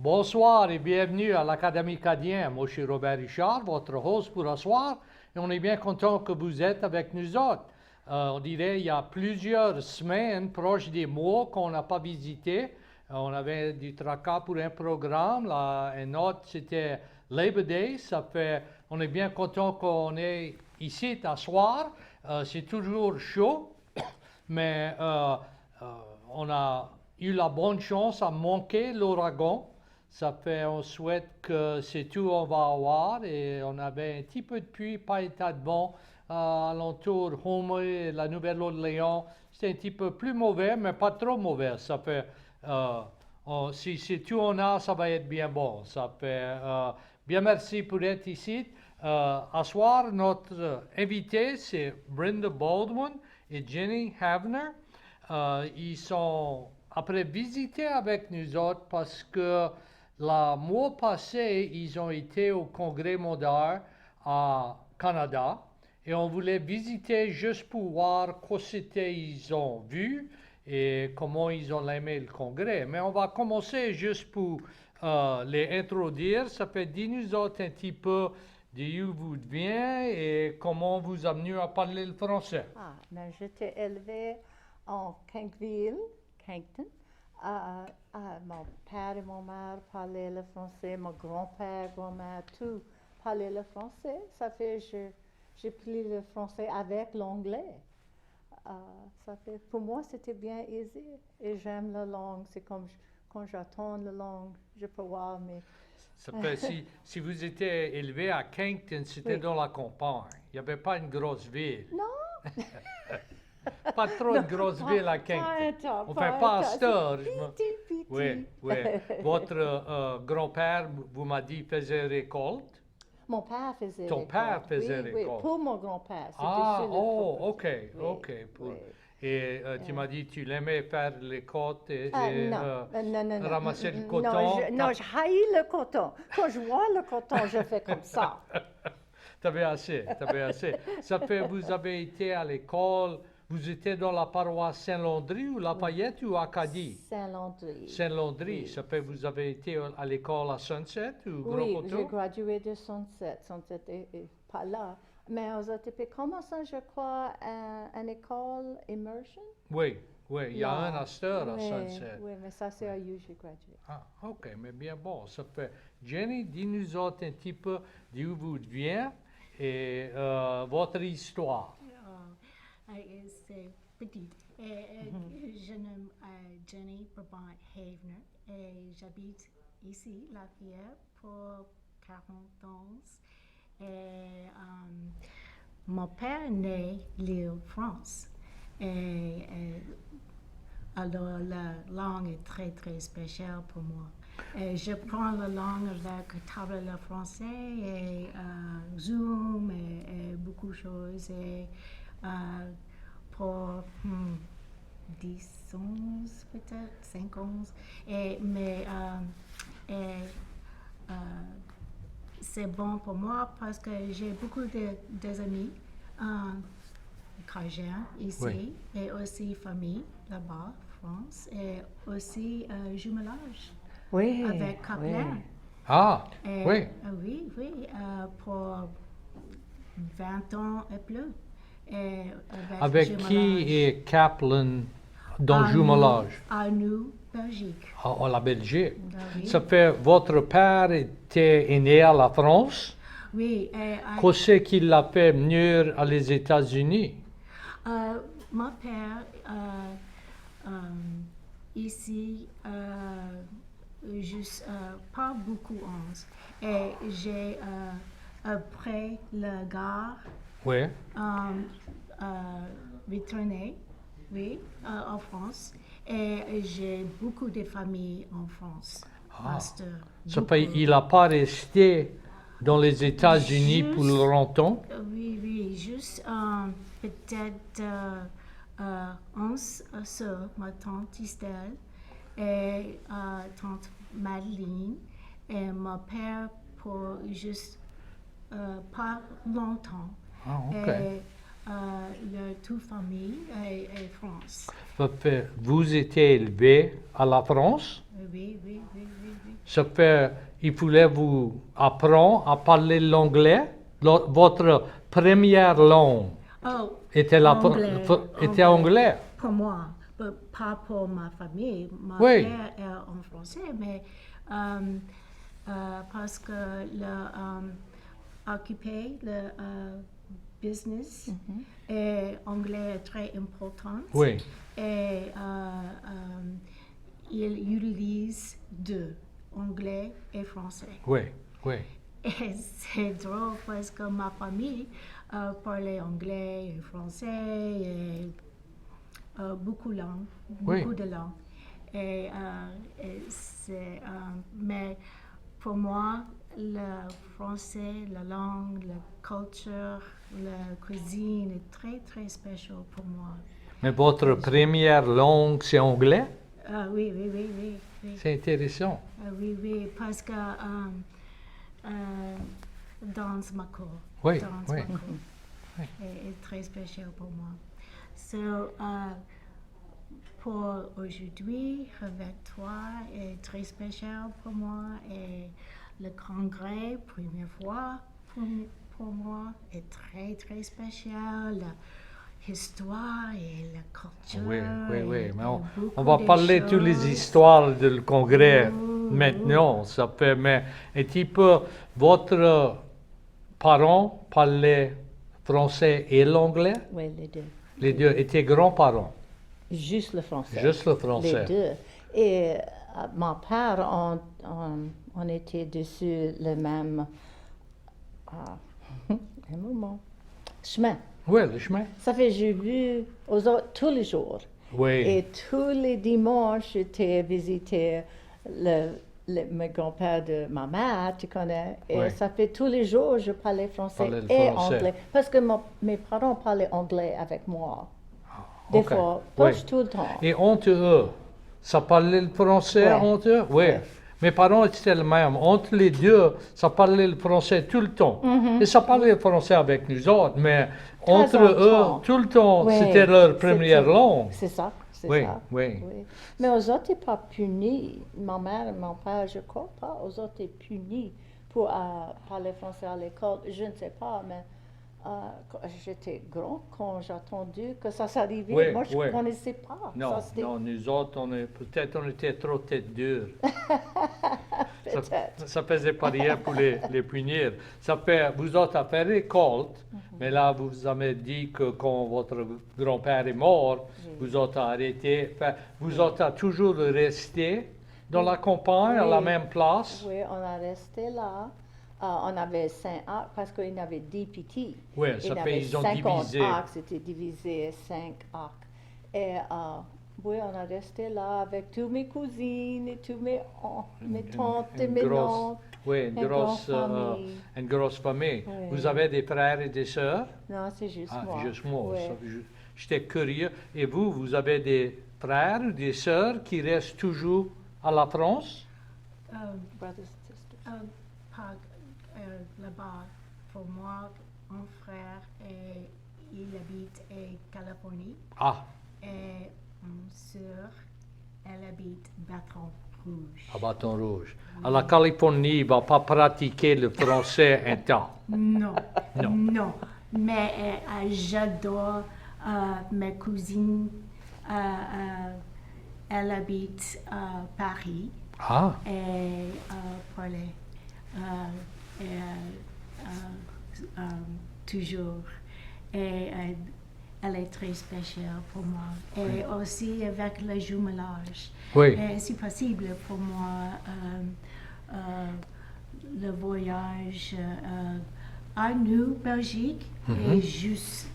Bonsoir et bienvenue à l'Académie Acadien. Moi, je suis Robert Richard, votre host pour ce soir, et on est bien content que vous êtes avec nous autres. On dirait il y a plusieurs semaines, proches des mois, qu'on n'a pas visité. On avait du tracas pour un programme. Un autre, c'était Labor Day. On est bien content qu'on est ici à soir. C'est toujours chaud, mais euh, on a eu la bonne chance à manquer l'ouragan. On souhaite que c'est tout on va avoir et on avait un petit peu de pluie, pas état de bon, alentour Homer et la Nouvelle-Orléans. C'était un petit peu plus mauvais, mais pas trop mauvais. Euh, si c'est tout on a, ça va être bien bon. Bien merci pour être ici. À soir, notre invité, c'est Brenda Baldwin et Jenny Havner. Ils sont après visiter avec nous autres parce que le mois passé, ils ont été au Congrès mondial à Canada et on voulait visiter juste pour voir quoi c'était ils ont vu et comment ils ont aimé le Congrès. Mais on va commencer juste pour les introduire. Ça fait dire nous autres un petit peu d'où vous venez et comment vous amenez à parler le français. Mais j'étais élevée en Kankville, Kankton. Mon père et mon mère parlaient le français, mon grand-père, grand-mère, tout parlaient le français. Ça fait que j'ai pris le français avec l'anglais. Pour moi, c'était bien easy et j'aime la langue. C'est comme quand j'attends la langue, je peux voir mes... Si vous étiez élevé à Kingston, c'était Oui. dans la campagne. Il n'y avait pas une grosse ville. Non, Pas trop non, de grosses villes à Kingston. On fait pas pas un à tas. cette heure. Petit, petit. Oui, oui. Votre grand-père, vous m'avez dit, faisait récolte. Mon père faisait Ton père récolte. faisait Oui, oui, récolte. pour mon grand-père. C'était Ah, sur le oh, propriété. ok, Oui, ok. oui. Et tu m'as dit, tu l'aimais faire les côtes et, Non, non, non, non. ramasser le Non, coton. non, je haïs le coton. Quand je vois le coton, je fais comme ça. T'avais assez, t'avais assez. Ça fait, vous avez été à l'école, vous étiez dans la paroisse Saint-Landry ou Lafayette ou Acadie? Saint-Landry. Saint-Landry, Oui. ça fait, vous avez été à l'école à Sunset ou Gros Oui, j'ai Coteau? gradué de Sunset. Sunset est pas là. Mais aux ATP, comment ça, je crois, une école immersion? Oui, oui, il y a un Là. à cette heure à Oui, Sunset. oui, mais ça, c'est à U, j'ai gradué. Ah, ok, mais bien bon. Ça fait, Jenny, dis-nous autres un petit peu d'où vous venez et votre histoire. C'est petit. Je nomme Jenny Brabant Havener et j'habite ici, Lafayette, pour 40 ans. Et mon père est né en l'île France. Alors la langue est très très spéciale pour moi. Et je prends la langue avec table le français et Zoom et beaucoup de choses. Et pour 10, 11 peut-être, 5, 11. C'est bon pour moi parce que j'ai beaucoup d'amis Cajun ici Oui. et aussi famille là-bas, France, et aussi jumelage Oui, avec Kaplan. Ah, oui. Oui, oui, pour 20 ans et plus. Et Avec qui jumelage est Kaplan dans à jumelage? À nous, Belgique. À la Belgique. Oui. Ça fait, votre père est né à la France. Oui, Qu'est-ce qu'il l'a fait venir à les États-Unis? mon père, ici, juste pas beaucoup ans. Et j'ai, après la gare, Oui. retourné, oui, en France. Et j'ai beaucoup de familles en France. Pasteur, Ça beaucoup. fait, il n'a pas resté dans les États-Unis pour Juste- longtemps. Oui, oui, juste peut-être un seul, ma tante Estelle et tante Madeleine et mon père pour juste pas longtemps. Ah, ok. Et toute famille et France. Ça fait, vous étiez élevé à la France. Oui, oui, oui, oui, oui. Ça fait, il fallait vous apprendre à parler l'anglais. Votre première langue Oh, était anglais. Pour moi, pas pour ma famille. Ma Oui. mère est en français, mais parce que occuper le business et anglais est très important. Oui, Et il utilise deux, anglais et français. oui, oui. Et c'est drôle parce que ma famille parlait anglais et français et beaucoup Oui. de langues. Mais pour moi, le français, la langue, la culture, la cuisine est très très spécial pour moi. Mais votre première langue, c'est anglais? Oui, oui, oui, oui, oui. C'est intéressant. Oui, oui, parce que dans ma cour. Oui, Dans oui. ma cour est très spécial pour moi. So, pour aujourd'hui, avec toi, est très spécial pour moi. Et le congrès, première fois pour moi, est très, très spécial. L'histoire et la culture. Oui, oui, oui. et Mais beaucoup on va de parler de toutes les choses. histoires du congrès Oh, maintenant. Ça fait, mais un petit peu, votre parents parlaient français et l'anglais? Oui, les deux. Les deux étaient grands-parents, Juste le français. juste le Les français. deux. Et mon père, on était dessus le même un moment, chemin. Oui, le chemin. Ça fait j'ai vu aux autres tous les jours. Oui, Et tous les dimanches, j'étais visiter mes grands-pères de ma mère, tu connais. Et Oui. ça fait tous les jours, je parlais français Parlais le et français. anglais. Parce que mes parents parlaient anglais avec moi. Des ok. fois, Oui. pas tout le temps. Et entre eux, ça parlait le français Ouais. entre eux? Oui. Ouais. Mes parents étaient les mêmes. Entre les deux, ça parlait le français tout le temps. Mhm. Et ça parlait le français avec nous autres, mais entre longtemps. eux, tout le temps, Ouais, c'était leur première c'était- langue. C'est ça, c'est Oui, ça. oui. Mais aux autres, t'es pas puni. Ma mère et mon père, je crois pas. Aux autres, t'es puni pour parler français à l'école. Je ne sais pas, mais quand j'étais grand quand j'ai entendu que ça s'arrivait. Oui, Moi, je oui. ne connaissais pas. Non, Ça, c'était- non, nous autres, peut-être on était trop tête dure. Peut-être. Ça faisait pas rien pour les punir. Ça fait, vous autres avez fait récolte, mais là, vous avez dit que quand votre grand-père est mort, vous autres avez arrêté. Fait, vous autres avez toujours resté dans la campagne, à la Oui. même place. Oui, on a resté là. On avait 5 arcs parce qu'il y en avait 10 petits. Oui, Il ça y en fait, avait ils ont 50 divisé. arcs, c'était divisé 5 arcs. Et oui, on a resté là avec tous mes cousines et tous mes tantes et mes oncles. Oui, Une grande famille. une grosse famille. Oui. Vous avez des frères et des sœurs? Non, c'est juste Ah, moi. juste moi. Ouais. Ça, j'étais curieux. Et vous, vous avez des frères ou des sœurs qui restent toujours à la France? Brothers and sisters. Pas là-bas, pour moi, un frère, il habite en Californie Ah, et une sœur, elle habite Baton Rouge. à Bâton Rouge. À la Californie, il ne va pas pratiquer le français un temps. Non, Non. non. Mais j'adore mes cousines. Elle habite à Paris Ah, et parlait toujours. Et elle est très spéciale pour moi. Et aussi avec le jumelage. oui. Et c'est possible pour moi le voyage à nous, Belgique, et juste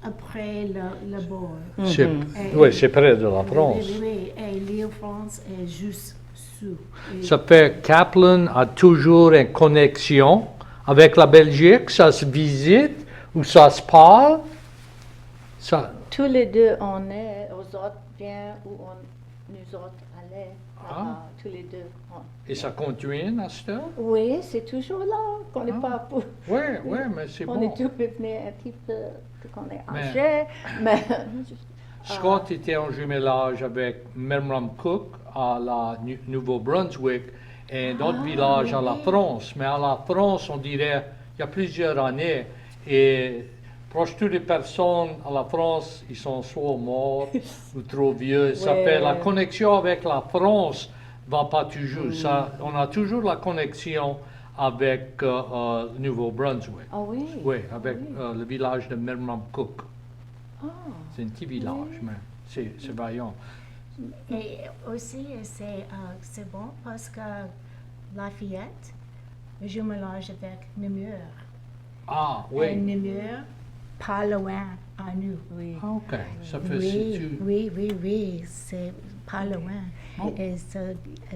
après le bord. C'est, Et- oui, c'est près de la France. Oui, oui, oui. Et l'île France est juste sous. Et- Ça fait Kaplan a toujours une connexion avec la Belgique. Ça se visite ou ça se parle. Ça, Tous les deux, on est, aux autres viens où nous autres allons. tous les deux. Et ça continue à ce temps? Oui, c'est toujours là, qu'on n'est pas pour. Oui, oui, mais c'est On bon. est tout venu un petit peu, qu'on est Mais- âgé, mais. Scott était en jumelage avec Memram Cook à la Nouveau-Brunswick et d'autres villages à la France. Mais à la France, on dirait, il y a plusieurs années, et proche toutes les personnes à la France, ils sont soit morts ou trop vieux. Ça Ouais. fait la connexion avec la France va pas toujours. Ça, on a toujours la connexion avec Nouveau-Brunswick. Ah oui? Oui, avec Oui. le village de Memram Cook. Ah, C'est un petit village, mais c'est vaillant. Et aussi, c'est bon parce que Lafayette, je mélange avec Namur. Ah, Et oui. Namur, pas loin à nous. oui. Ah, OK. Ça fait Oui, oui, c'est pas loin. Oh. Et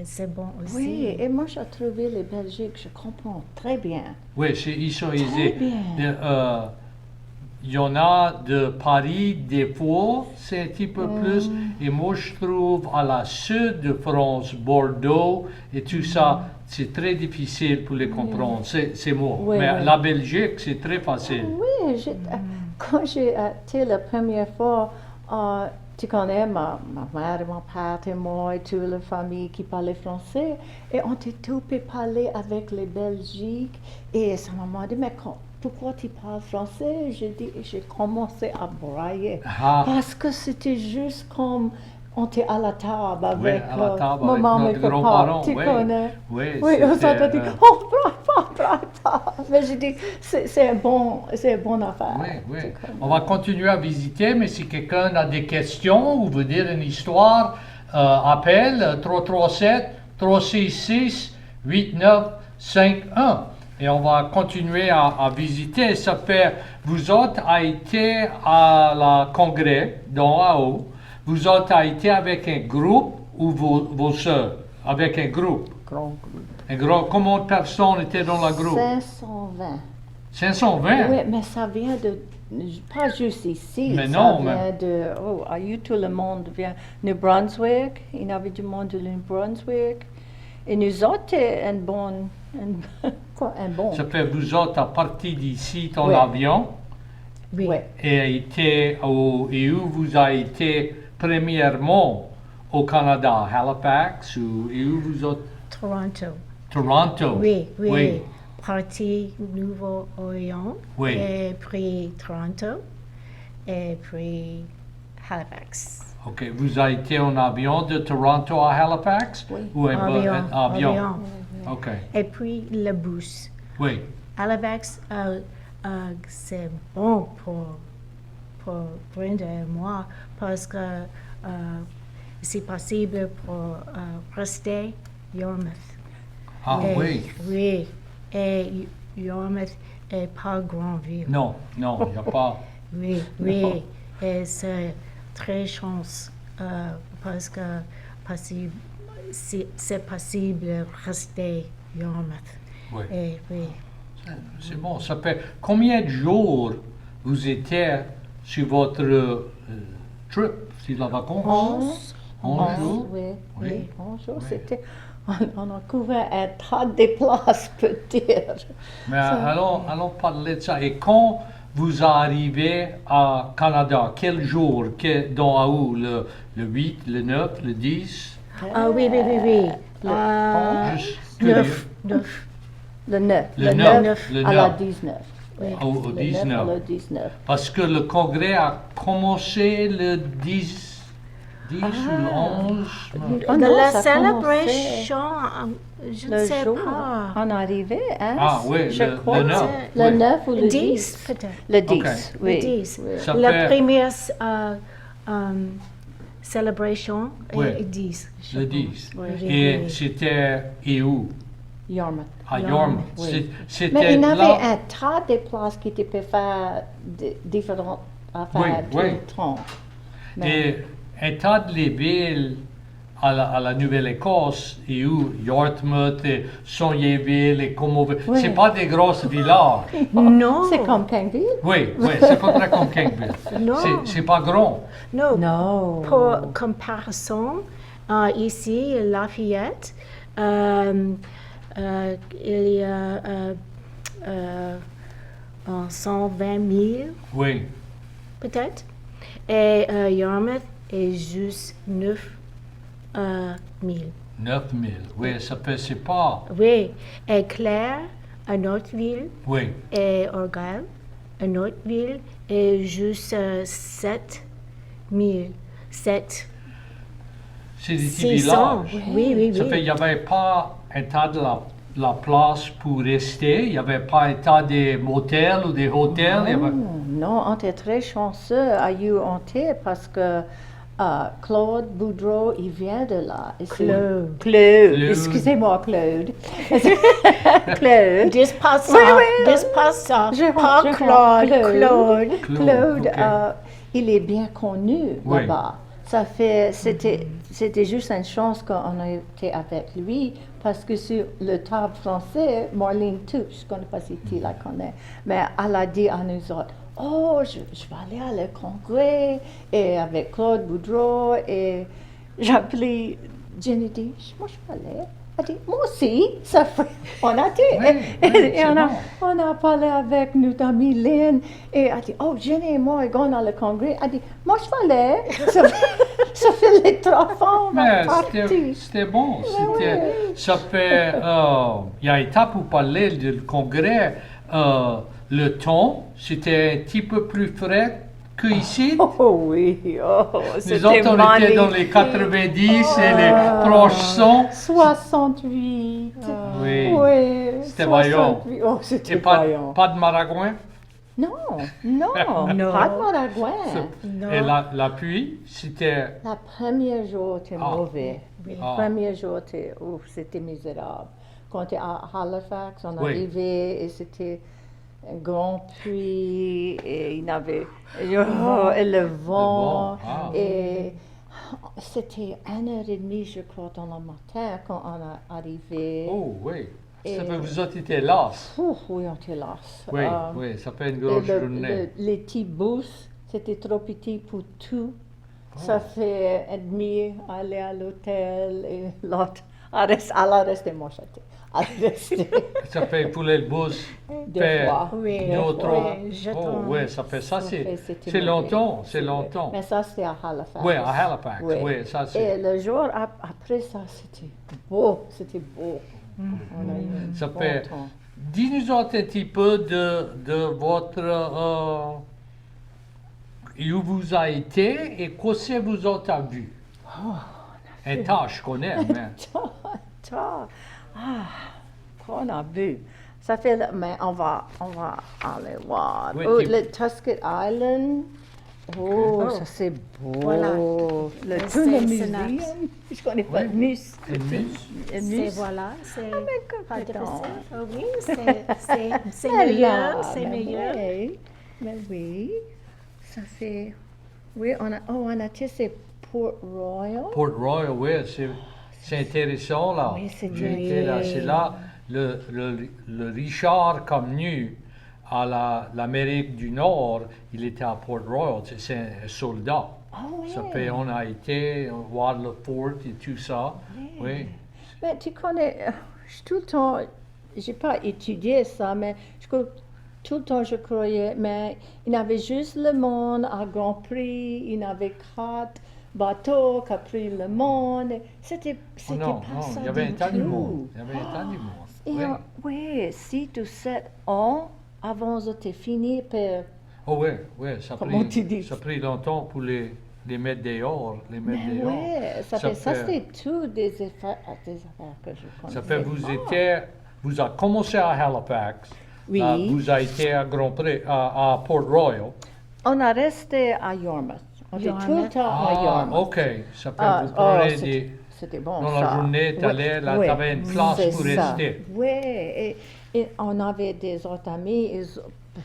c'est bon aussi. Oui, et moi j'ai trouvé les Belgiques, je comprends très bien. Oui, ils sont Très aisés. bien. Il y en a de Paris, des fois, c'est un petit peu plus. Et moi, je trouve à la sud de France, Bordeaux et tout ça, c'est très difficile pour les comprendre. C'est moi. Oui, Mais oui. la Belgique, c'est très facile. Oui, quand j'ai été la première fois, tu connais ma mère, mon père et moi et toute la famille qui parlait français. Et on était tout peut parler avec les Belgiques. Et ça m'a demandé, mais pourquoi tu parles français? J'ai commencé à brailler. Ah, Parce que c'était juste comme on était à la table oui, avec à la table avec maman notre et papa. grand-parent. Tu Oui, connais? oui, Oui, on c'était, s'entend dit, oh, braille pas. Mais j'ai dit, c'est un bon affaire. Oui, oui. Tu connais. On va continuer à visiter, mais si quelqu'un a des questions ou veut dire une histoire, appelle 337-366-8951. Et on va continuer à visiter. Ça fait, vous autres avez été à la congrès dans AO. Vous autres avez été avec un groupe ou vos sœurs? Avec un groupe. Grand groupe. Un groupe. Combien de personnes étaient dans le groupe? 520. 520? Oui, mais ça vient de, pas juste ici. Mais ça non, vient de, tout le monde vient. New Brunswick, il y avait du monde de New Brunswick. Et nous autres, un bon. Ça fait, vous autres, à partir d'ici, ton Ouais. avion, Oui. Ouais. et où vous avez été premièrement au Canada, Halifax, et où vous autres? Toronto. Toronto. Oui. Oui. Parti Nouveau-Orléans. Oui. Et puis Toronto. Et puis Halifax. OK. Vous avez été en avion de Toronto à Halifax? Oui. Ou un avion? Avion. OK. Et puis le bus. Oui. Halifax, c'est bon pour Brenda et moi parce que c'est possible pour rester Yarmouth. Ah Et- oui. Oui. Et Yarmouth est pas grande ville. Non, il n'y a pas. Oui, oui. Et c'est très chance parce que c'est possible de rester Yarmouth. Oui. Et oui. C'est bon. Ça fait combien de jours vous étiez sur votre trip, sur la vacance? 11 jours? Oui, Oui. oui, 11 jours. Oui. C'était, on a couvert un tas de places, peut-être. Mais allons parler de ça. Et quand vous arrivez à Canada, quel jour? Dans où? Le 8, le 9, le 10? Ah oui. Juste curieux. 9. Le 9. Le 9 9, le à la 9. 19. Oui. Au Le 9 à 19. la 19. Parce que le congrès a commencé le 10 ou le 11. Oh De non, la ça a célébration, je ne Le sais jour, pas. on arrivait, hein? Ah oui, je le crois. 9. Le Oui. 9 ou le 10? 10 peut-être. Le 10, Ok. oui. Le 10. Oui. Ça La fait première célébration Oui. est 10. je le pense. 10. Oui. Et Oui. c'était et où? Yarmouth. À Yarmouth, Yarmouth. oui. C'est- Mais C'était il y avait là. un tas de places qui étaient pour faire différentes affaires Oui, tout oui. le temps. Mais- Et un tas de les villes à la Nouvelle-Écosse, et où Yarmouth, et Sawyerville, et Comoville, Oui. c'est pas des grosses villages. Non. C'est comme Kingville? Oui, c'est pas très comme Kingville. Non. C'est pas grand. Non. Non. Pour comparaison, Ici, Lafayette, il y a 120 000 Oui. peut-être. Et Yarmouth est juste 9 000. 9 000. Oui, ça peut, c'est pas. Oui. Et Claire, une autre ville, Oui. et Argyle, une autre ville, est juste 7 000. 7 C'est des petits 600. villages. Oui. Ça fait, il n'y avait pas un tas de la place pour rester. Il n'y avait pas un tas de motels ou des hôtels. Il y avait- Non, on était très chanceux à UNT parce que Claude Boudreau, il vient de là. Et c'est- Claude. Claude. Excusez-moi, Claude. Claude. Despassant. Oui. Despassant. Je Pas rentre, Claude. Claude, ok. il est bien connu Oui. là-bas. C'était juste une chance qu'on a été avec lui parce que sur le table français, Marlene Touche, je ne connais pas si tu la connais, mais elle a dit à nous autres, oh, je vais aller à le congrès et avec Claude Boudreau et j'ai appelé Jenny dit, moi je vais aller. Elle dit, moi aussi, ça fait, on a dit, Oui, oui, et c'est on a, bon. on a parlé avec notre amie Lynn et elle dit, oh, Jenny et moi, on va le congrès. Elle dit, moi, je vais aller. Ça fait les 3 femmes Mais parties. c'était bon. oui. Ça fait. Il y a une étape pour parler du congrès. Le ton, c'était un petit peu plus frais qu'ici. Oh oui, oh, Nous c'était autres, on était dans les magnifique. 90 et les proches sont. 68. Oui. Oui. C'était vaillant. 68. Oh, c'était Et pas, vaillant. pas de maragouin. Non, non, Non. pas de Maragouin. Non. Et la pluie, c'était. La première jour, c'était Ah. mauvais. Oui. Le Ah. premier jour, c'était misérable. Quand on était à Halifax, on Oui. arrivait et c'était un grand pluie et il y avait et le vent. Ah. Et c'était 1h30, je crois, dans le matin quand on est arrivé. Oh, oui. Ça Et- fait vous autres étiez là. Ouh, oui, on était là. Oui, oui, ça fait une Et grosse journée. les petits bus, c'était trop petit pour tout. Ça fait un demi aller à l'hôtel et l'autre. Elle a resté mon château. Elle a resté Ça fait pour le bus. deux fait fois. Oui, deux ou trois. oui, je Oh, t'en- oui, ça fait ça, C'était c'est mauvais. longtemps, c'est C'était- longtemps. Mais ça, c'était à Halifax. Oui, à Halifax, Oui. oui, ça Et c'est. le jour après ça, c'était beau. C'était beau. On a eu un Ça bon fait. temps. Dis-nous autres un petit peu de votre. Où vous avez été et qu'est-ce que vous avez vu. Un tas, je connais, mais. Ça, qu'on a vu. Ça fait, mais on va aller voir. Oui, Oh, tu- le Tuscan Island. Oh, Oh. ça c'est beau. Voilà. Le C'est tout le Synapse. muséum. Je connais pas Oui. le mus. Une mus. Le C'est mus. voilà, c'est pas compétent. difficile. Ah oui, c'est Mais meilleur, là, c'est mais meilleur. oui, mais oui, ça fait. Oui, on a testé Port Royal. Port Royal, oui, c'est intéressant là. Oui, c'est J'étais là, c'est là le Richard comme nu à l'Amérique du Nord, il était à Port Royal, c'est un soldat. Ah oui. Ça fait, on a été voir le fort et tout ça. Oui. Mais tu connais, tout le temps, j'ai pas étudié ça, mais tout le temps je croyais, mais il y avait juste le monde à Grand Prix, il y avait 4 bateaux qui ont pris le monde. C'était Oh non, pas non, ça il y avait un du tas du tout. monde. Il y avait un tas du monde. Et Oui. oui, 6 ou 7 ans avant c'était fini par. Oh oui, oui, ça a Comment tu pris, dis? ça a pris longtemps pour les mettre dehors. Les mettre Mais dehors. ouais, ça c'était tout des affaires que je connaissais. Ça fait pas. vous avez commencé à Halifax. Oui. Vous avez été à Grand Prix, à Port Royal. On a resté à Yarmouth. On était tout le Yarmouth. temps à Yarmouth. OK. Ça fait Ah, vous prenez c'était- des. C'était bon, Dans ça. la journée, t'allais, là, Oui, t'avais une place c'est pour ça. rester. Oui, et on avait des autres amis,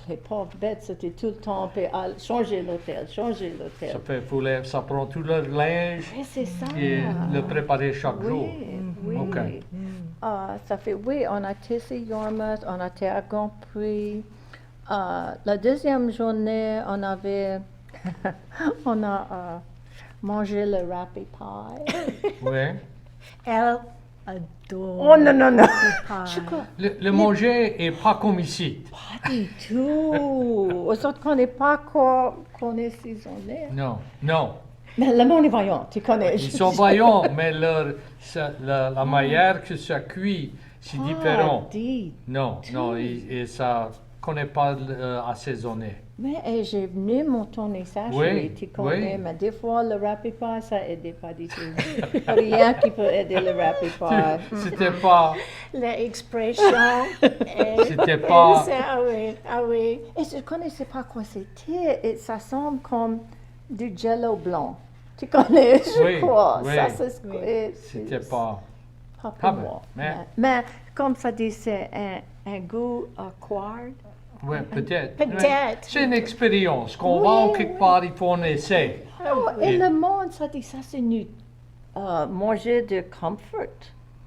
les pauvres bêtes, c'était tout le temps, puis changer l'hôtel. Ça fait ça prend tout le linge Oui, c'est ça. et le préparer chaque jour. Oui, oui. OK. Ça fait, oui, on a testé Yarmouth, on a été à Grand Prix. La deuxième journée, on avait, on a manger le Rappi Pie. Oui. Elle adore. Oh non, non, non. pie. Je crois Le manger est pas comme ici. pas du tout. Aux autres, on n'est pas quoi qu'on est saisonné. Non, non. Mais le monde est vaillant, tu connais. Ils sont vaillants, mais la manière que ça cuit, c'est différent. Dit. Non, non, et ça connaît pas assaisonné. Mais j'ai venu mon tourner ça Oui, chérie, tu connais, oui. mais des fois le Rappi Pie, ça aidait pas du tout. Rien qui peut aider le Rappi Pie. C'était pas, L'expression. c'était pas, Ah oui, ah oui. Et je ne connaissais pas quoi c'était. Et ça semble comme du jello blanc. Tu connais, je Oui, crois. oui. Ça, c'est Oui. c'était pas. pas pour Ah ben, moi. mais- Comme ça dit, c'est un goût acquired. Ouais, peut-être. Peut-être. Ouais. C'est une expérience. Qu'on va en quelque part, il faut en essayer. Oh, et Et- le monde, ça dit, ça c'est manger de comfort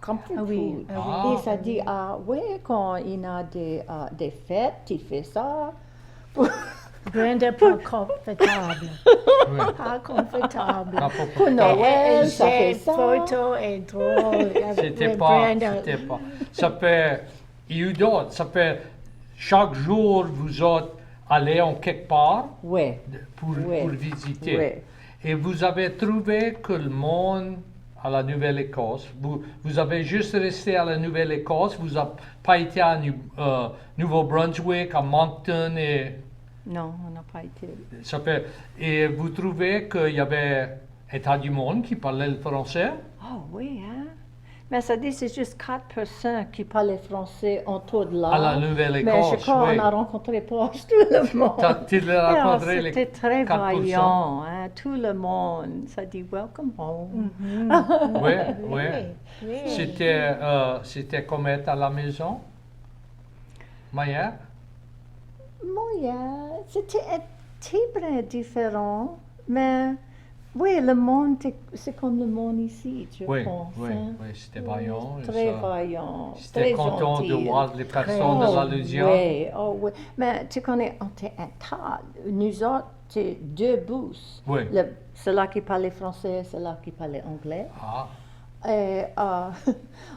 Ah oui, food. ah oui. Et ça dit, ah oui, quand il y a des fêtes, tu fais ça. Brenda, pas confortable. Oui. Pas confortable. Ah, Pour Noël, ça fait Cette ça. photo est drôle. C'était avec pas, Brenda. c'était pas. Ça fait, il y a eu d'autres. Ça fait, chaque jour, vous autres allez en quelque part Oui, pour Oui. visiter. oui. Et vous avez trouvé que le monde à la Nouvelle-Écosse, vous avez juste resté à la Nouvelle-Écosse, vous n'avez pas été à Nouveau-Brunswick, à Moncton, et, Non, on n'a pas été. ça fait, et vous trouvez qu'il y avait un tas du monde qui parlait le français? Oh oui, hein? Mais ça dit, c'est juste 4% qui parlaient français autour de là. À la Mais je Nouvelle-Écosse, crois oui. qu'on a rencontré proche tout le monde. Tu l'as Alors, rencontré les c'était très 4%? vaillant, hein? Tout le monde. Ça dit welcome home. Oui, oui. Oui. C'était comme être à la maison? Maya? Moyen, c'était un petit brin différent, mais oui, le monde, c'est comme le monde ici, je Oui, pense. oui, hein. oui, c'était vaillant. et Très ça- vaillant. J'étais très content gentil. de voir les personnes de Oh, l'allusion. oui, oh oui. Mais tu connais, on était un tas. Nous autres, c'est deux bus. Oui. Ceux-là qui parlaient français, ceux-là qui parlaient anglais. Ah, Et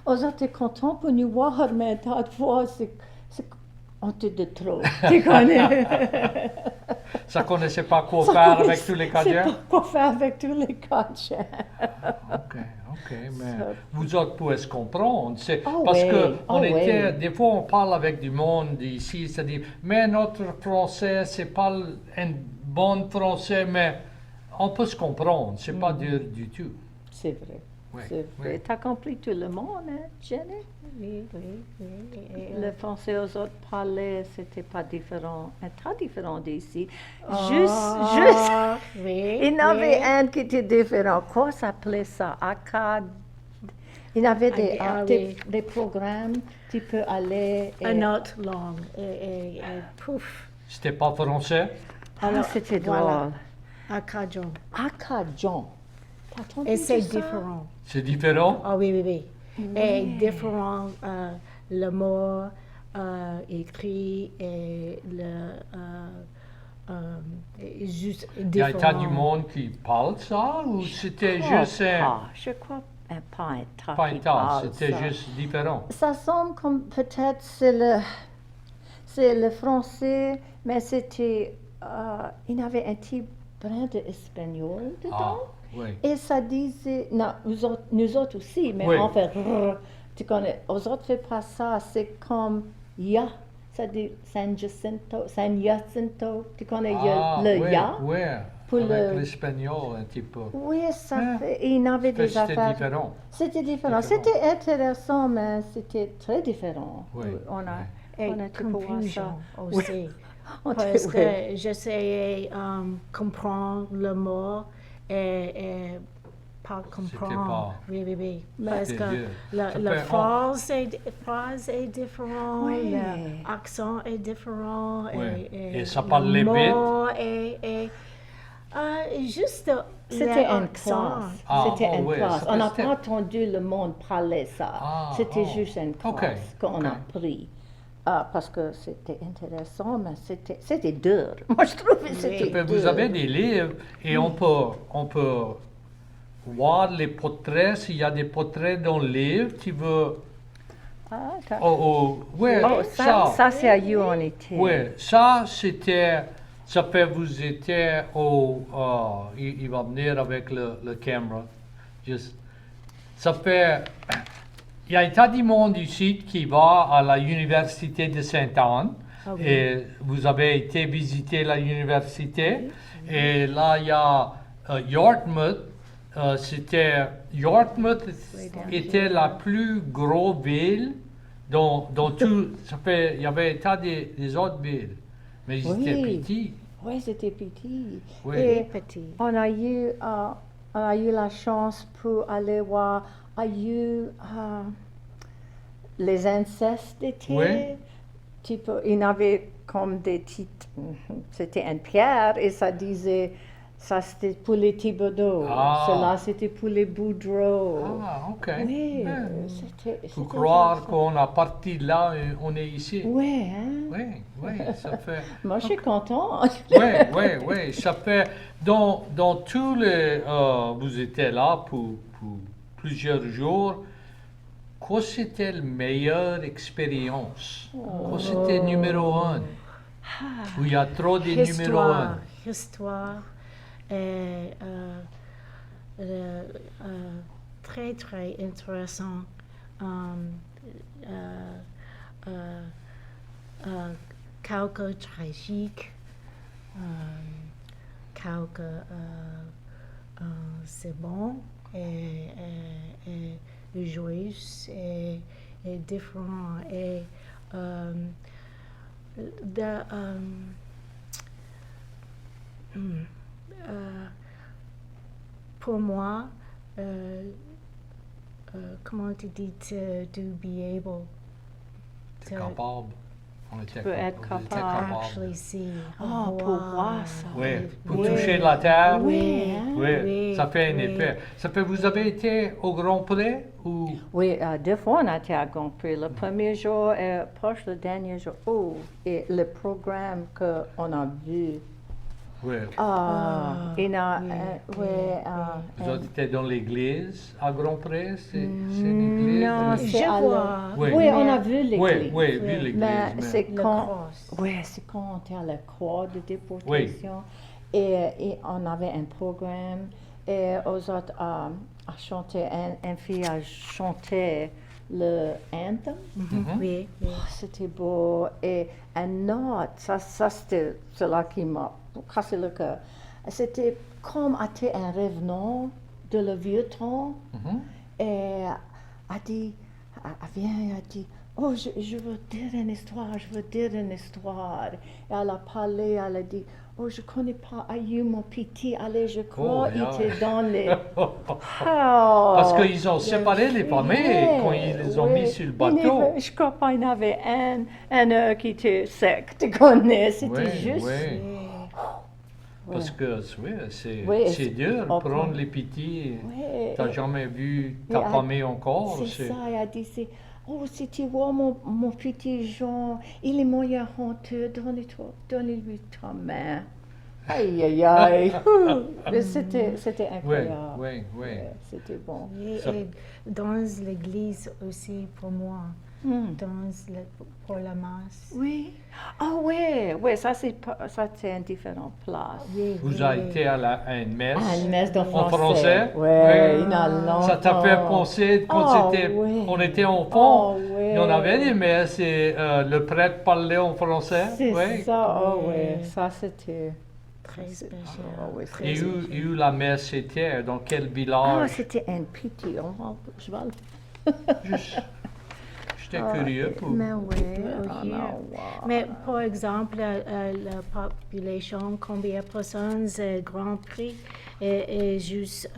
aux autres, t'es content pour nous voir, mais un tas de fois, on te de trop. Tu connais? ça connaissait pas quoi Ça faire connaît- avec tous les c'est Cadiens? pas quoi faire avec tous les Cadiens. Ok, mais Ça- vous autres pouvez se comprendre. Oh parce oui, que oh oui. des fois on parle avec du monde ici, c'est-à-dire, mais notre français, c'est pas un bon français, mais on peut se comprendre, c'est pas dur du tout. C'est vrai. Oui, C'est vrai. oui. T'as compris tout le monde, hein, Jenny? Oui, oui, oui. Et, Le français aux autres parlaient, c'était pas différent, très différent d'ici. Ah, Juste, oui, il y en avait oui. un qui était différent. Quoi s'appelait ça? Akkad. Il y avait oui. des programmes, tu peux aller. et- Une autre langue. Et pouf. C'était pas français? Ah, c'était voilà. drôle. Acadian. Akkadjan. T'as entendu Et c'est ça? différent. C'est différent? Ah oui, oui, oui. Et différent, le mot écrit et juste Il y a différent. un tas du monde qui parle ça ou c'était crois juste un, pas. Je crois pas un tas pas un qui tas, parle c'était ça. juste différent? Ça semble comme peut-être c'est le français, mais c'était il y avait un petit brin d'espagnol Ah, dedans. oui. Et ça disait, non, nous autres aussi, mais Oui. on fait rrr. Tu connais, aux autres fait pas ça, c'est comme ya, ça dit San Jacinto, tu connais Ah, le oui, ya? oui, Pour avec le- l'espagnol un petit peu. Oui, ça Hein? fait, il y avait des C'était affaires. différent. C'était différent. Différent. C'était intéressant, mais c'était très différent. Oui, On a, Et on était pour voir confusion ça. aussi. On Parce était- oui. que j'essayais comprendre le mot et pas comprendre. pas- Oui, oui, oui. Mais- Parce C'est que dur. la Ça la fait- phrase est différent, Oui. l'accent est différent. Oui. Et ça le parle les mot est juste C'était une l'accent. classe. Ah, C'était oh une oui, classe. ça On n'a fait- pas entendu le monde parler ça. Ah, C'était oh. juste une Ok, classe qu'on a ok. pris. parce que c'était intéressant, mais c'était dur. Moi, je trouvais que c'était dur. Vous avez des livres et on peut voir les portraits. S'il y a des portraits dans le livre, tu veux... Ah, d'accord. Ouais, Oh, ça c'est à UNIT. Oui, ça c'était, ça fait vous étiez il va venir avec le caméra. Ça fait, il y a un tas de monde ici qui va à l'université de Sainte-Anne. Ah oui. Et vous avez été visiter l'université. Et là, il y a Yarmouth. Yarmouth était la plus grosse ville dans tout. Il y avait un tas des autres villes, mais ils étaient petits. Oui, c'était petit. Oui. Et Petit. on a eu la chance pour aller voir, les incestes d'été. Oui. Type, il y avait comme des titres, c'était en pierre et ça disait, ça c'était pour les Thibodeau, Ah. cela c'était pour les Boudreau. Ah, ok. Oui, Bien. c'était. Faut croire qu'on a parti de là et on est ici. Oui, hein? Oui, ça fait. Moi, je suis contente. Oui, ça fait. Dans tous les. Vous étiez là pour plusieurs jours. Quoi c'était la meilleure expérience? Quoi c'était numéro un? Où il y a trop de numéro un. Histoire. Et, très, très intéressant. Quelques tragiques. Quelques c'est bon et joyeux et différent et pour moi comment tu dis to be able T'es capable. On était peux être on était capable. actually see Oh, pour voir ça. Oui, pour Oui. toucher la terre. Oui, hein? Oui, ça fait un oui. effet. Ça fait, vous avez été au Grand Prix ou? Oui, deux fois on a été à Grand Prix. Le premier jour et proche le dernier jour. Oh, et le programme qu'on a vu. Oui. Il y a, oui, Vous avez été dans l'église à Grand Prix? C'est une église? non, c'est Je à vois. Oui. Oui, on a vu l'église. Oui, vu l'église. Mais c'est Le quand, cross. c'est quand on était à la croix de déportation. Et on avait un programme. Et aux autres a chanté, une fille a chanté le anthem. Oui, oui. Oh, c'était beau. Et une note, ça c'était cela qui m'a cassé le cœur. C'était comme était un revenant de le vieux temps. Mhm. Et a dit, elle vient, elle dit, oh, je veux dire une histoire, je veux dire une histoire. Et elle a parlé, elle a dit, oh, je connais pas Ayou, mon petit, allez, je crois, il était dans les... Parce qu'ils ont séparé les familles quand ils les ont mis sur le bateau. Je crois pas qu'il y en avait un qui était sec, tu connais, c'était juste... Oui. Ouais. Parce que Oui, c'est dur, on prendre prend- les petits. Ouais, T'as et- jamais vu et ta elle- famille encore. C'est ça, elle a dit, oh, si tu vois mon petit Jean, il est moyen honteux, donnez-lui ta main. Aïe, aïe, aïe. Mais c'était Oui, incroyable. oui. Ouais, c'était bon. Oui, Ça- et dans l'église aussi pour moi, pour la masse. Oui. Ah oui, ça c'est une différente place. Oui, Vous oui, avez oui. été à une messe. Ah, une messe de En français. français? Oui, Oui. il y a longtemps. Ça t'a fait penser quand Oh, oui. on était enfant. Oh, oui. Et on avait des messes et le prêtre parlait en français. C'est Oui. ça, oh Oui. oui, ça c'était... Très spécial. Ah, oui, très Et où la messe était? Dans quel Ah, village? c'était un petit, je vais Juste- J'étais curieux pour... Mais oui, Ah, ok. non, wow. Mais par exemple, la population, combien de personnes, Grand Prix est juste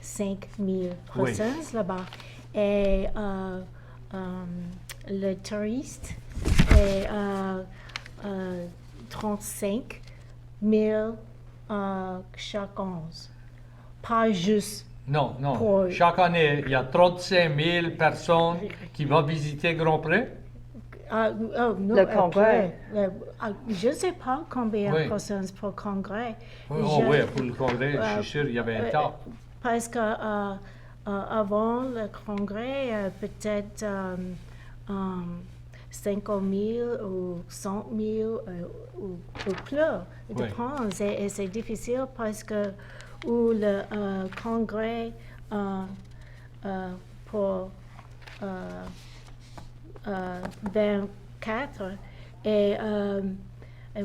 5 000 Oui. personnes là-bas. Et le touriste est 35 000 chaque 11. Pas juste. Non. Pour- Chaque année, il y a 35 000 personnes qui vont visiter Grand Prix. Non, Le congrès. Je ne sais pas combien Oui. de personnes pour le congrès. Oui, Je- oui, pour le congrès, je suis sûr qu'il y avait un tas. Parce que avant le congrès, peut-être 50 000 ou 100 000 ou plus de Oui. France. Et c'est difficile parce que où le congrès pour 24 et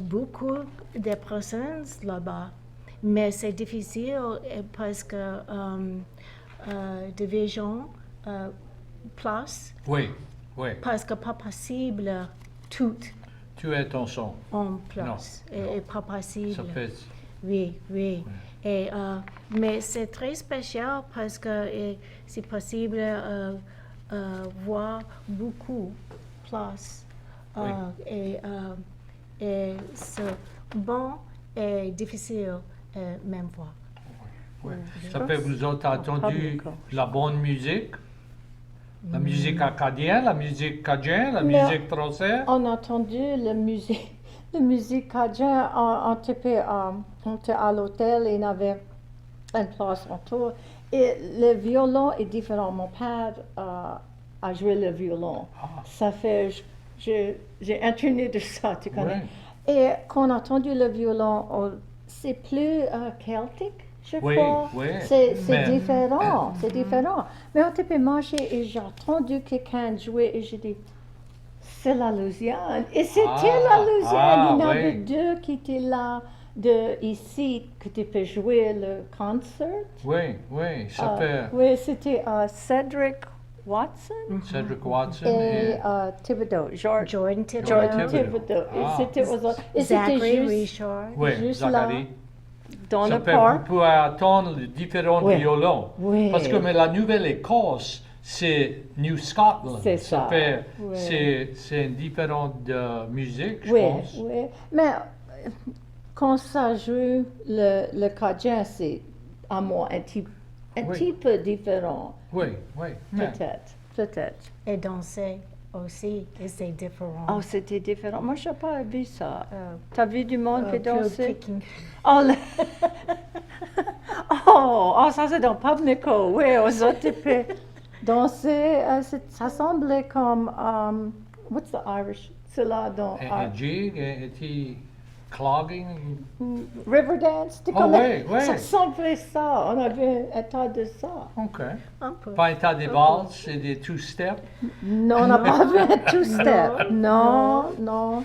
beaucoup de personnes là-bas. Mais c'est difficile parce que des gens place, Oui, oui. parce que pas possible tout Tu es ton son. en place. Et pas possible. Ça fait. Oui, oui. Et, mais c'est très spécial parce que c'est possible voir beaucoup plus. Et c'est bon et difficile même voir. Oui. Ça fait vous avez entendu D'accord. la bonne musique, la musique acadienne, la musique cajun, la Mais- musique française. On a entendu la musique cajun, on était à l'hôtel et il y avait une place autour. Et le violon est différent. Mon père a joué le violon. Ça fait, j'ai entraîné de ça, tu connais. Et quand on a entendu le violon, c'est plus celtique, je Oui, crois. oui. C'est Mais- différent, c'est différent. Mais on était peut marcher et j'ai entendu quelqu'un jouer et j'ai dit, c'est la Louisiane. Et c'était la Louisiane. Il y en avait oui. deux qui étaient là de ici que tu peux jouer le concert. Oui, oui, ça fait Oui, c'était Cedric Watson Cedric Watson et Thibodeau, George Jordan Jordan Thibodeau, Thibodeau. Et Ah. c'était Zachary juste Richard. oui, juste Zachary. dans Ça le fait vous parc. pouvez attendre les différents Oui. violons. Oui. Parce que mais la Nouvelle-Écosse, c'est New Scotland. C'est ça. fait, Oui. c'est une différente de musique, je Oui, pense. oui. Mais quand ça joue le cajun, c'est à moi un Oui. petit peu différent. Oui, oui. mais- Peut-être. Et danser aussi, et c'est différent. Oh, c'était différent. Moi, je n'ai pas vu ça. T'as vu du monde qui Plus dansait? picking. Oh, ça c'est dans Pubnico. Oui, aux autres, tu peux danser. Ça semblait comme, what's the Irish? C'est là dans Un jig, un petit clogging. Riverdance. Tu Oh, connais? oui, oui. Ça semblait ça. On avait un tas de ça. OK. Un peu. Pas un tas de valses et des two-step. Non, on n'a pas vu un two-step. Non, non.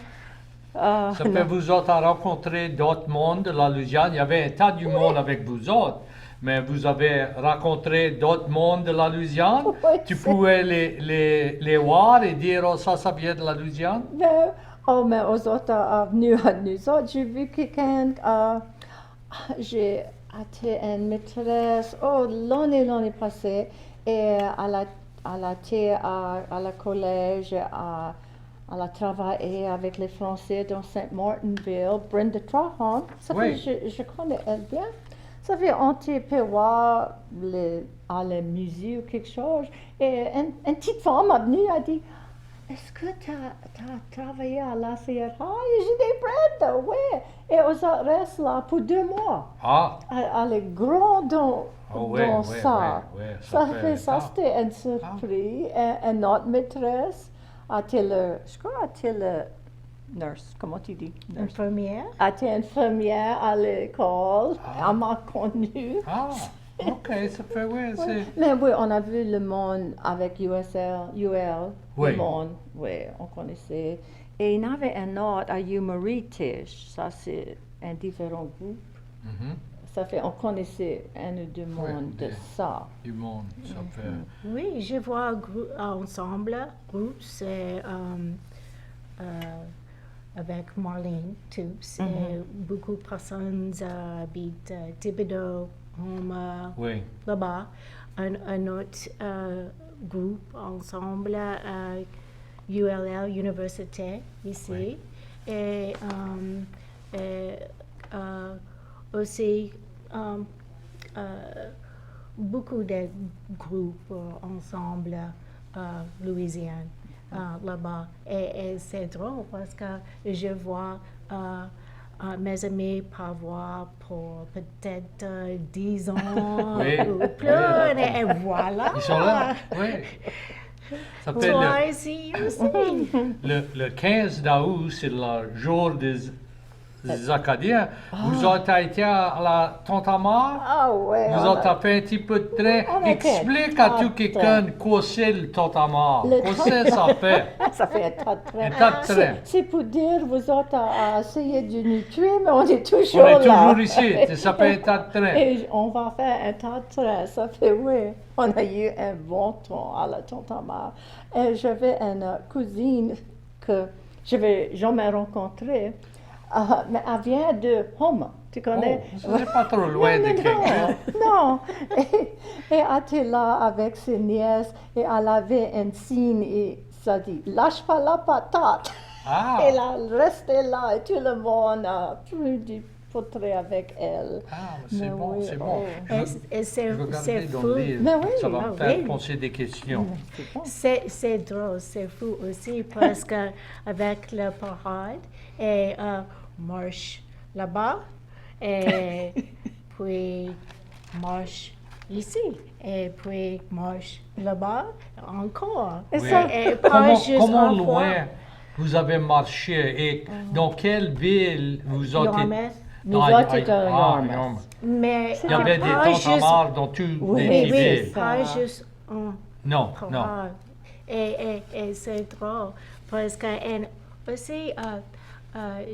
Ça fait vous autres à rencontrer d'autres mondes de la Louisiane. Il y avait un tas du monde avec vous autres. Mais vous avez rencontré d'autres mondes de la Louisiane. Oui, Tu c'est- pouvais les voir et dire, oh, ça vient de la Louisiane. Mais aux autres venus à nous autres, j'ai vu quelqu'un, j'ai été une maîtresse, l'année passée, et elle a été à la collège, elle a travaillé avec les Français dans Saint-Martinville, Brenda Trahan, ça Oui. fait, je connais elle bien. Ça fait, on peut voir à la musée ou quelque chose, et une petite femme est venue, elle a dit, est-ce que tu as travaillé à la CRA? Et j'ai dit, Brenda, oui. Et on reste là pour 2 mois. Ah, Elle est grande dans oui, ça. oui, Ça, c'était une surprise. Une autre maîtresse, je crois, a été le nurse, comment tu dis? Nurse. Infirmière. A été infirmière à l'école. Elle m'a connue. Ah, OK, ça fait, oui, c'est... Mais oui, on a vu le monde avec UL, Oui. le monde, oui, on connaissait. Et il y en avait un autre à Humoritis, ça c'est un différent groupe. Mhm. Ça fait, on connaissait un ou deux Oui, mondes de bien. ça. Du monde, ça fait... Oui, je vois ensemble, groupe, c'est avec Marlene Toups. Et beaucoup de personnes habitent Thibodeau, Homer, Oui, là-bas. Un autre groupe ensemble à ULL, Université, ici. Oui. Et aussi beaucoup de groupes ensemble Louisiane. là-bas. Et c'est drôle parce que je vois mes amis voir pour peut-être 10 ans Oui, ou plus. oui. Et voilà. Ils sont là. Oui. Ça fait Toi ici aussi. le 15 d'août, c'est le jour des Acadiens. Vous avez été à la Tontamar? Ah ouais. Vous on avez a- fait un petit peu de train. On a fait Explique un à tas tout de quelqu'un quoi c'est le Tontamar. Le Quoi c'est ça fait? Ça fait un tas de train. Un tas de train. C'est pour dire, vous autres à essayer de nous tuer, mais on est On toujours est là. toujours ici. Ça fait un tas de train. Et on va faire un tas de train. Ça fait, oui. On a eu un bon temps à la Tontamar. Et j'avais une cousine que je n'avais jamais rencontrée, mais elle vient de Houma. Tu connais? Oh, c'est pas trop loin de quelqu'un. Non. Et elle était là avec ses nièces et elle avait un signe et ça dit lâche pas la patate. Ah, Et elle restait là et tout le monde a pris du portrait avec elle. ah, mais c'est Mais bon, oui, c'est bon. oh. Et c'est Je vais regarder c'est dans fou. le livre. Mais oui, Ça va ah me faire oui. poser des questions. C'est bon. C'est drôle, c'est fou aussi parce que avec le parade et marche là-bas et puis marche ici et puis marche là-bas encore. Et Oui. ça- Et pas Comment, juste comment une fois. loin vous avez marché et dans quelle ville vous avez Yarmouth. Nous Ah, autres, c'était à Yarmouth. Yarmouth. Mais Il y avait des pas juste, Tontamars dans toutes Oui, les oui, petites oui, villes. pas Ça- juste un Non, non. parade. Et c'est drôle parce que et aussi,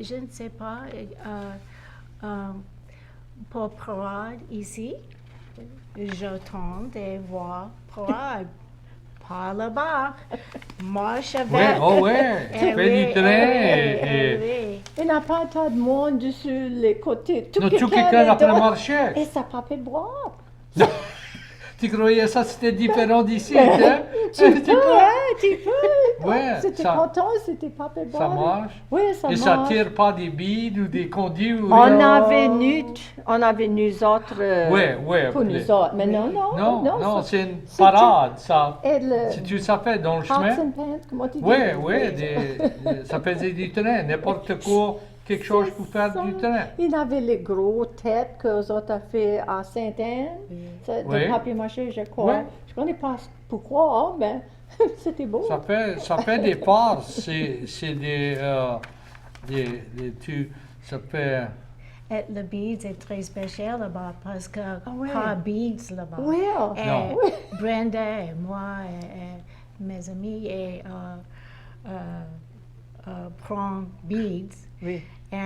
je ne sais pas, pour parade ici, j'attends de voir parade. Par là-bas, marche avec. Ouais, oh ouais, tu Eh fais oui, du train eh oui, et... oui. Il n'y a pas tant de monde sur les côtés. Non, tout quelqu'un est après dehors. marché. Et ça pas fait boire. Tu croyais ça c'était différent d'ici, hein? Tu peux, hein, tu peux. Ouais, C'était ça- content, c'était pas fait boire. Ça marche. Oui, ça Et marche. ça tire pas des billes ou des conduits ou On rien? avait nous autres Ouais, ouais. pour nous autres. Mais non, non, Non, ça- c'est une c'était- parade, ça. Et le Si tu savais dans le pots chemin. and pans, comment tu dis? Oui, oui, ça faisait du train, n'importe quoi, quelque chose pour faire du train. Il avait les gros têtes que les autres ont fait à Sainte-Anne, de Oui. papier mâché, je crois. Ouais. Je ne connais pas pourquoi, mais c'était beau. Ça fait des parts, c'est ça fait, Et le beads est très spécial là-bas parce que ouais. pas beads là-bas. Oui, Et Non. Brenda et moi et mes amis et prend beads oui. et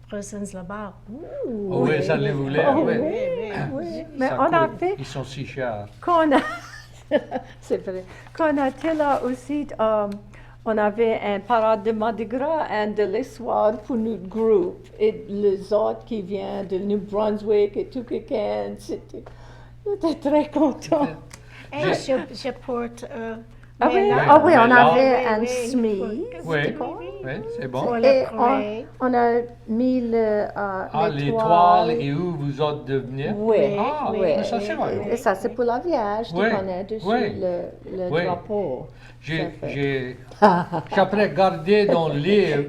personnes là-bas. Ouh, oh oui, ça les voulait, Oh, oui. oui. Mais Ça on a coûte- fait, Ils sont si chers. qu'on a, c'est vrai, qu'on a été là aussi, on avait un parade de Mardi Gras et de l'histoire pour notre groupe. Et les autres qui viennent de New Brunswick et tout quelqu'un, j'étais très content. Et je porte. Ah oui, mais là- ah oui, on mais là- avait Oui, un oui, chemise. Oui, c'était quoi? oui, c'est Pour bon. le Et parade. on a mis L'étoile et où vous êtes devenus? Oui, Ah, oui. mais ça c'est vrai. Et ça, c'est pour la Vierge, tu Oui, connais, dessus oui. le Oui. drapeau. J'ai après regardé dans le livre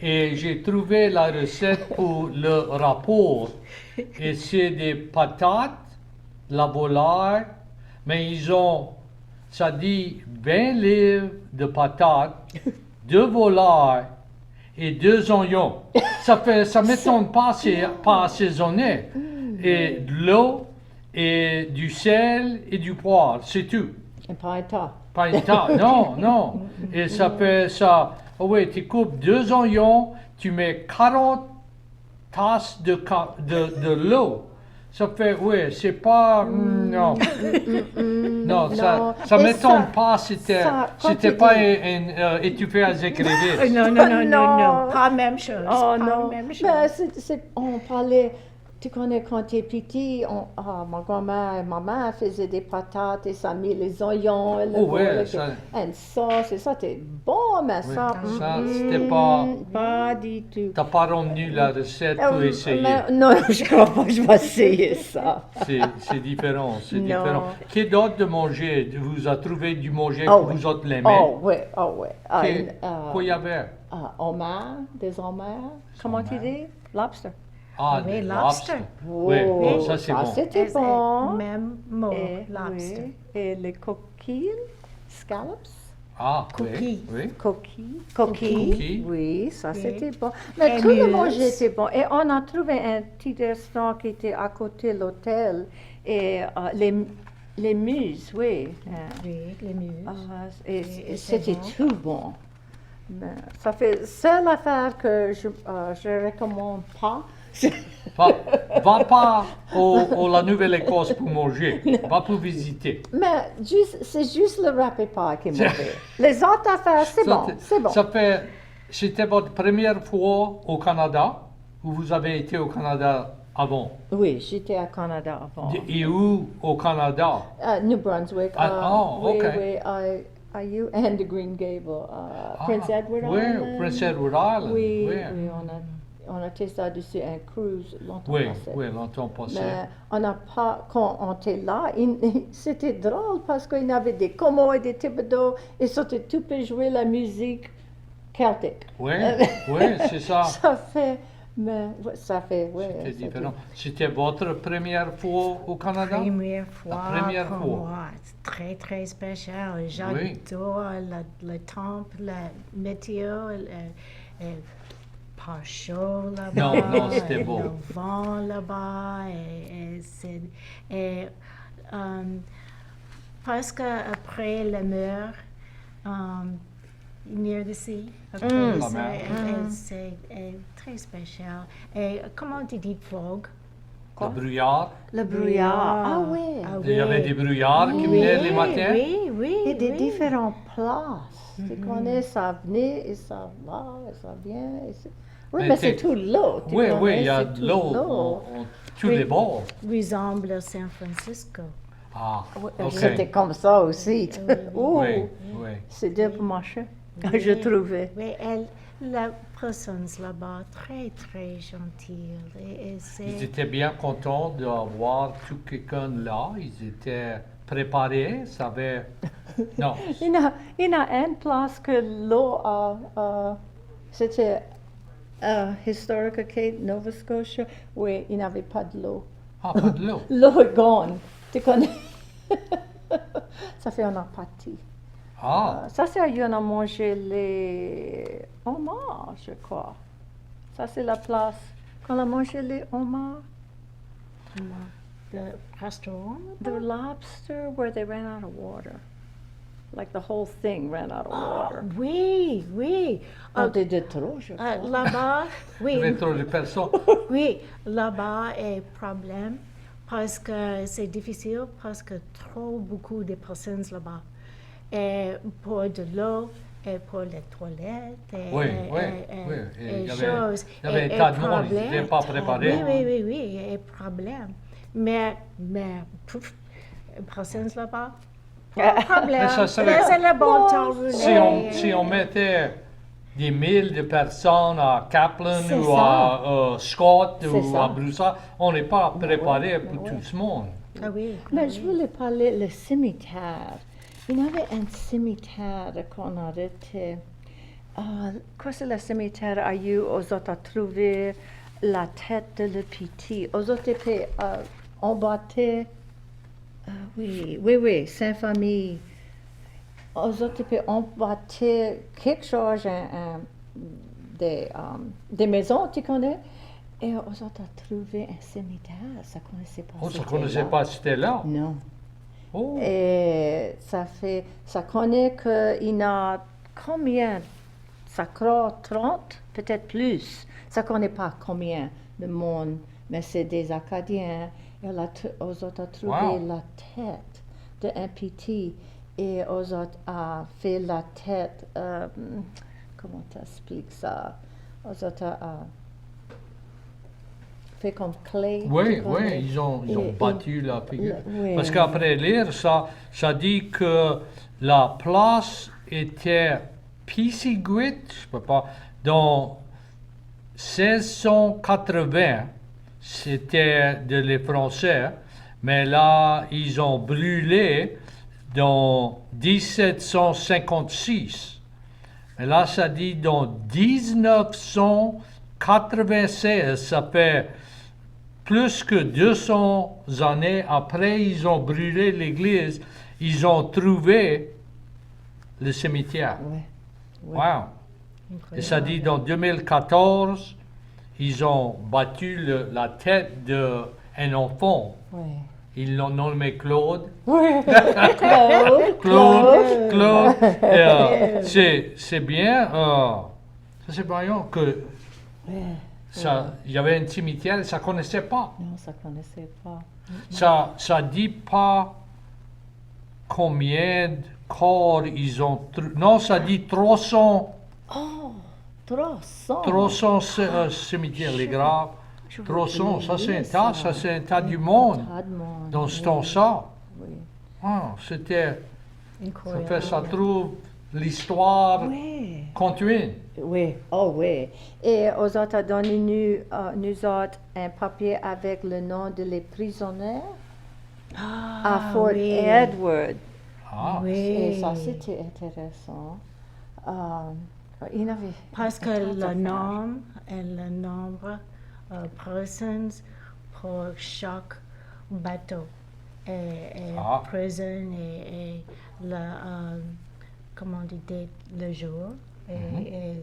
et j'ai trouvé la recette pour le rapport. Et c'est des patates, la volaille, mais ils ont, ça dit 20 livres de patates, 2 volailles et 2 oignons. Ça m'étonne pas, c'est pas assaisonné. Et de l'eau et du sel et du poivre, c'est tout. Et pas un tas. Pas une tasse, non, non. Et ça fait ça. Oh oui, tu coupes 2 oignons, tu mets 40 tasses de l'eau. Ça fait, oui, c'est pas, non. Non, ça Et m'étonne ça- pas, ça, quand c'était tu pas dis- un étouffé à écrivain. Non, non, non, non, Non. non, pas même chose. Oh pas non, même chose. mais on parlait tu connais quand tu es petit, ma grand-mère et ma mère faisaient des patates et ça met les oignons et le Oh, ouais, beurre ça- et une sauce et ça, c'était bon, mais Oui, ça, ça, c'était pas- pas du tout. T'as pas ramené la recette pour essayer. Non, je crois pas que je vais essayer ça. C'est différent, c'est Non. différent. Qu'est-ce d'autre de manger? Vous avez trouvé du manger Oh, que oui. vous autres l'aimez? Oh, oui, oh, oui. Quoi il y avait? Homard, des homards, comment tu homards. dis? Lobster. Ah, Oui, des lobster. Oui, Oh, ça c'est bon. c'était bon. Même mot, Et, lobster. oui, et les coquilles, scallops, Ah, Cookies. oui. coquilles, Cookies. oui, ça Oui. c'était bon. Mais Et tout le muses. manger était bon. Et on a trouvé un petit restaurant qui était à côté de l'hôtel. Et les muses, oui. Oui, les muses. Et Et c'était c'est tout bon. Mais ça fait seule affaire que je recommande pas. Va pas au la Nouvelle-Écosse pour manger. Va pour visiter. Mais c'est juste le rapid pie qui est mauvais. Les autres affaires, c'est bon, c'est bon. C'était votre première fois au Canada ou vous avez été au Canada avant? Oui, j'étais au Canada avant. Et où au Canada? New Brunswick. Oh, oui, ok. oui, you and the Green Gable. Prince Edward Oui, Island. Prince Edward Island. Oui, oui. oui, on a été ça dessus un cruise longtemps Oui, passé. oui, longtemps passé. Mais on n'a pas, quand on était là, c'était drôle parce qu'il y avait des Como et des Thibodeau et c'était tout peut jouer la musique celtique. Oui, oui, c'est ça. Ça fait, mais ouais, ça fait, oui. C'était différent. C'était votre première fois au Canada? Première fois première pour fois. moi. C'est très, très spécial. J'adore le temple, la météo, pas chaud là-bas. Non, c'était beau. Le vent là-bas. Parce qu'après la mer, near the sea, après La ça, mer. c'est très spécial. Et comment tu dis fog? Le brouillard. Le brouillard. Ah oui. Ah Il y avait oui. des brouillards qui venaient les matins. Oui, oui. Et des oui. différentes places. Tu connais, ça venait et ça va et ça vient. Oui, Mais mais c'est t'es- tout l'eau. tu Oui, oui, connais, il y a c'est de tout l'eau l'eau. tous Oui. les bords. Ressemble à San Francisco. Ah, Oui, ok. c'était comme ça aussi. Ouh, Oui, oui. c'est bien pour marcher, Oui. je trouvais. Oui, la personne là-bas, très, très gentille. Et Ils c'est... étaient bien contents d'avoir tout quelqu'un là. Ils étaient préparés, savaient. Non, Il y a une place que l'eau c'était Historic Cape, Nova Scotia, où il n'y avait pas de l'eau. ah, pas de l'eau. L'eau est gone. Tu connais? Ça fait on a parti. Ah, Ça, c'est on a mangé les homards, je crois. Ça, c'est la place qu'on a mangé les homards. The restaurant? The lobster where they ran out of water. Like the whole thing ran out of water. Oui, oui. On était trop, je crois. Là-bas, il y oui, avait trop de personnes. oui, là-bas est problème parce que c'est difficile parce que trop beaucoup de personnes là-bas. Et pour de l'eau et pour les toilettes et, Oui, et- oui, et- oui. et Il y avait- choses. il y avait Et- un tas et de monde, ils problème. n'étaient pas préparés. Oui, et problème. Mais pouf, personnes là-bas, pas de problème. Mais ça serait- C'est le bon temps Si on mettait des milles de personnes à Kaplan C'est ou ça. à Scott C'est ou ça. à Broussard, on n'est pas préparé oui, pour oui. tout ce monde. Ah oui. Mais je voulais parler le cimetière. Il y avait un cimetière qu'on arrêtait. Quoi c'est le cimetière à you? Aux autres a trouvé la tête de le petit. Aux autres étaient embattés. Oui, Saint-Famille. Aux autres étaient embattés quelque chose, des maisons, tu connais? Et aux autres a trouvé un cimetière. Ça connaissait pas. Oh, ça ne c'était connaissait là. pas, c'était là. Non. Oh, Et ça connaît qu'il y a combien? Ça croit 30, peut-être plus. Ça connaît pas combien de monde, mais c'est des Acadiens. Et aux autres a trouvé Wow. la tête d'un petit. Et aux autres a fait la tête, comment t'expliques ça? Aux autres a fait comme clé. Oui, tu connais. ils ont Et- battu la figure. oui. Parce qu'après lire, ça dit que la place était Pisiguit, je peux pas, dans 1680, c'était les Français, mais là, ils ont brûlé dans 1756. Mais là, ça dit dans 1996, ça fait plus que 200 années après, ils ont brûlé l'église, ils ont trouvé le cimetière. Ouais. Ouais. Wow! Et ça dit dans 2014, ils ont battu la tête d'un enfant. Ouais. Ils l'ont nommé Claude. Oui. Claude. C'est bien. Ça c'est bien que Ouais. il y avait un cimetière et ça ne connaissait pas. Non, ça ne connaissait pas. Ça dit pas combien de corps ils ont. Non, ça dit 300 Oh, 300. cimetières, les graves. Je veux 300, ça c'est un oublier tas, ça c'est un tas du monde. Un tas de monde. Dans ce oui, temps-là. Oui. C'était. Incroyable. Ça trouve l'histoire Oui. continue. Oui, oh oui. Et aux États-Unis, nous autres, un papier avec le nom de les prisonniers à Fort oui. Edward. Ah, Oui. Et ça, c'était intéressant. Il y avait Parce que un tas le d'affaires. nombre et le nombre de personnes pour chaque bateau et Ah. prison et le, comment on dit, le jour. Et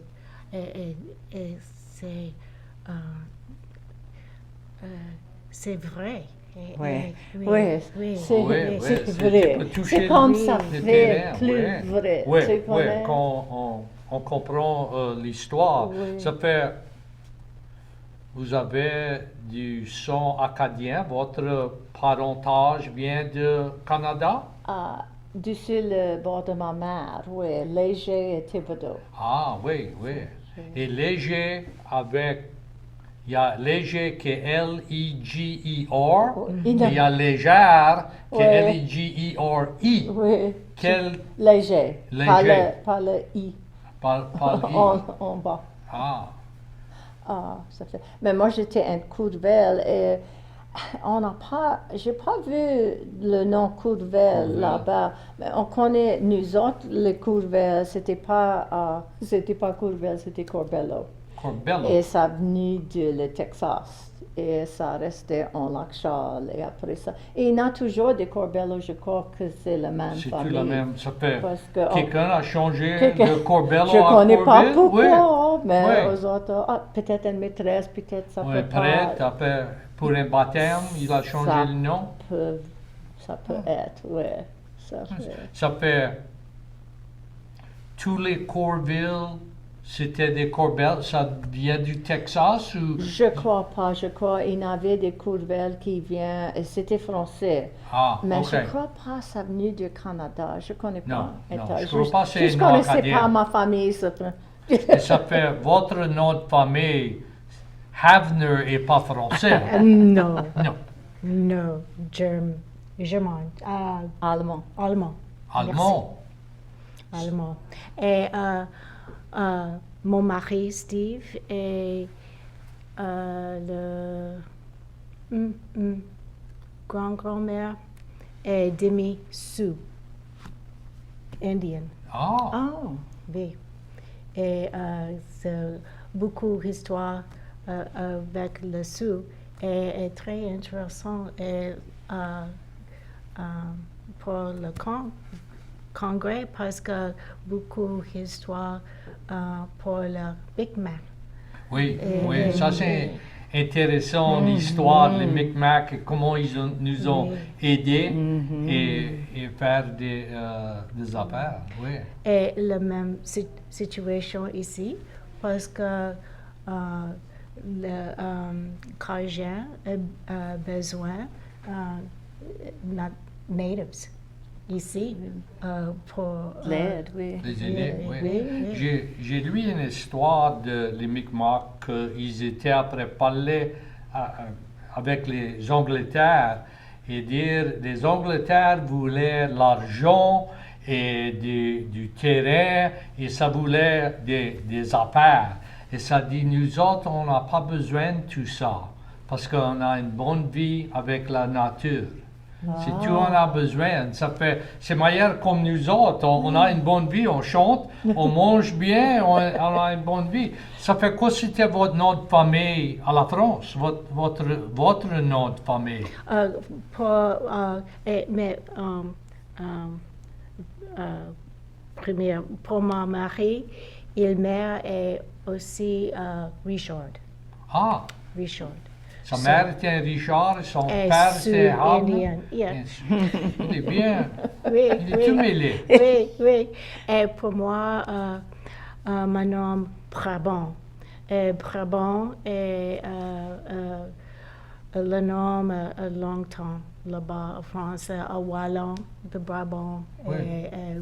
c'est vrai. Et- Oui, et- oui, c'est Oui, oui, c'est c'est- vrai. tu peux toucher C'est comme le- ça le fait terrain, plus oui. vrai. Oui, tu oui, connais? quand on comprend l'histoire, Oui. ça fait. Vous avez du son acadien, votre parentage vient du Canada? Dessus le bord de ma mère, oui, Léger et Thibodeau. Ah, oui, oui. Et léger avec. Il y a léger qui est L-E-G-E-R, Il et il y a légère qui est Ouais. L-E-G-E-R-I. Oui, Quel. léger. Léger. Pas le I Pas I. en bas. Ah, Ça fait. Mais moi, j'étais un Courvel et j'ai pas vu le nom Courvel Courvel. là-bas. Mais on connaît, nous autres, le Courvel, c'était pas Courvel, c'était Corbello. Corbello. Et ça venait du Texas. Et ça restait en Lac-Charles. Et après ça. Et il y en a toujours des Corbello, je crois que c'est la même C'est tout famille. la même. Ça fait. Parce que, Quelqu'un a changé quelqu'un- de Corbello je à connais pas Corbel? pourquoi, mais Oui. aux autres, peut-être une maîtresse, peut-être ça Oui, peut prêtre, pas. après, pour un baptême, il a changé Ça le nom. Ça peut être, oui. Ça peut. Ça fait. Tous les Corville, c'était des Corbels, ça vient du Texas ou. Je crois pas, je crois qu'il y en avait des Courvelles qui viennent, et c'était français. Ah, Mais ok. je crois pas que ça venait du Canada, je connais pas. Non, Et non, toi, je crois pas que c'est je un connaissais Acadien. pas ma famille. Et ça fait votre nom de famille, Havner est pas français. Non, Non, non, Germain, Allemand. allemand. allemand. Allemand. Et mon mari, Steve, et le grand-grand-mère est demi-Sioux, indienne. Ah, Oh, Oui. Et c'est beaucoup d'histoires avec le Sioux et très intéressant et, pour le congrès parce que beaucoup d'histoires pour le Big Mac. oui, Et- oui, ça c'est intéressant l'histoire des Micmacs et comment nous ont Oui. aidés et faire des affaires. Oui. Et la même situation ici parce que le Cajun a besoin natives ici pour l'aide, oui. Les aînés, Oui, oui. oui. J'ai lu une histoire de les Micmacs qu'ils étaient après parler avec les Angleterres et dire les Angleterres voulaient l'argent et du terrain et ça voulait des affaires. Et ça dit, nous autres, on n'a pas besoin de tout ça parce qu'on a une bonne vie avec la nature. Si tu en as besoin, c'est meilleur comme nous autres. On a une bonne vie, on chante, on mange bien, on a une bonne vie. Ça fait quoi c'était votre nom de famille à la France, votre nom de famille? Pour mon mari, il mère est aussi Richard. Ah, Richard. sa mère était un Richard et son Et père était Sioux-Indien, yeah. Il est bien, Oui, il est tout mêlé. oui, oui. Et pour moi, mon nom Brabant. Et Brabant est le nom longtemps là-bas en France, à Wallon, de Brabant, Oui. et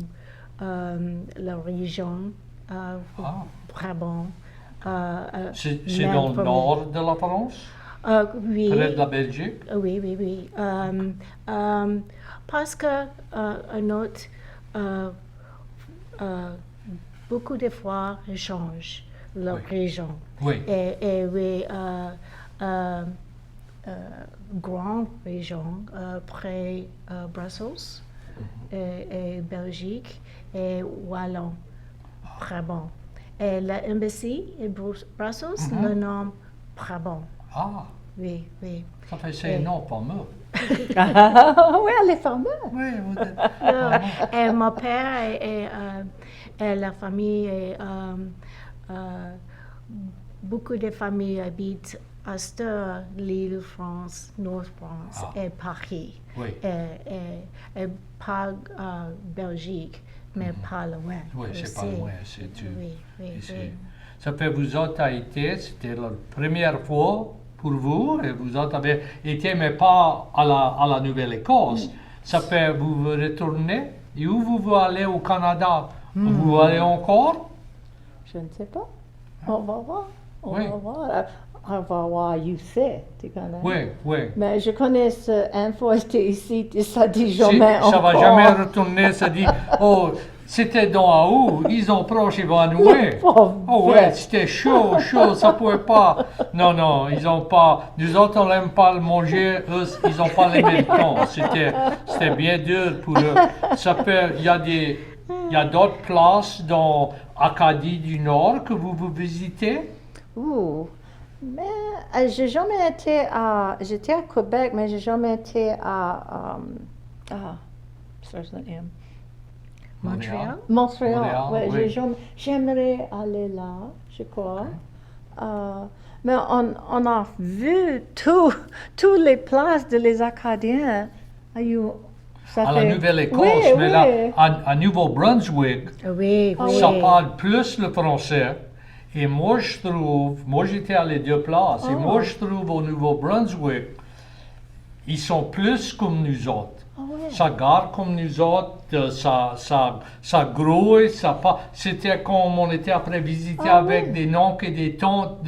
la région Brabant. C'est dans le nord de la France, Oui. près de la Belgique? Oui, oui, oui. Parce que beaucoup de fois, on change la Oui. région. Oui. Et oui, grande région près Bruxelles et Belgique et Wallon, Brabant. Et l'embassy est Bruxelles, le nom Brabant. Ah, Oui, oui. ça fait c'est un nom fameux. Oui, elle est fameuse. Oui, vous êtes- Et mon père et la famille, beaucoup de familles habitent à Astor, l'île de France, Nord-France et Paris. Oui. Et pas Belgique, mais pas loin. Oui, c'est pas aussi. loin, c'est tout. Oui, oui, Ici. oui. Ça fait vous autres avez été, c'était la première fois pour vous, et vous autres avez été, mais pas à la Nouvelle-Écosse. Ça fait vous retournez, et où vous allez au Canada? Vous allez encore? Je ne sais pas. On va voir. On Oui. va voir. On va voir UC, tu connais? Oui, oui. Mais je connais une fois j'étais ici, et ça dit Si- jamais ça encore. va jamais retourner, ça dit, oh, c'était dans où, ils ont proche évanoui. Pauvre Oh ouais, bête. c'était chaud, ça pouvait pas. Non, non, ils ont pas, nous autres on n'aime pas le manger, eux, ils ont pas les mêmes temps. C'était bien dur pour eux. Ça fait, il y a d'autres places dans Acadie du Nord que vous visitez? Ouh. Mais j'ai jamais été à... J'étais à Québec, mais j'ai jamais été à... starts with an M. Montréal? Montréal. Ouais, oui. j'aimerais aller là, je crois. Mais on a vu tous les places de les Acadiens. Ça À la fait- Nouvelle-Écosse, Oui, mais oui. là, à Nouveau-Brunswick, Oui, oui. ça parle plus le français. Et moi, je trouve, moi j'étais à les deux places, et moi je trouve au Nouveau-Brunswick, ils sont plus comme nous autres. Ah ouais. Ça garde comme nous autres, ça grouille, ça pas. C'était comme on était après visiter Ah avec ouais. des oncles et des tantes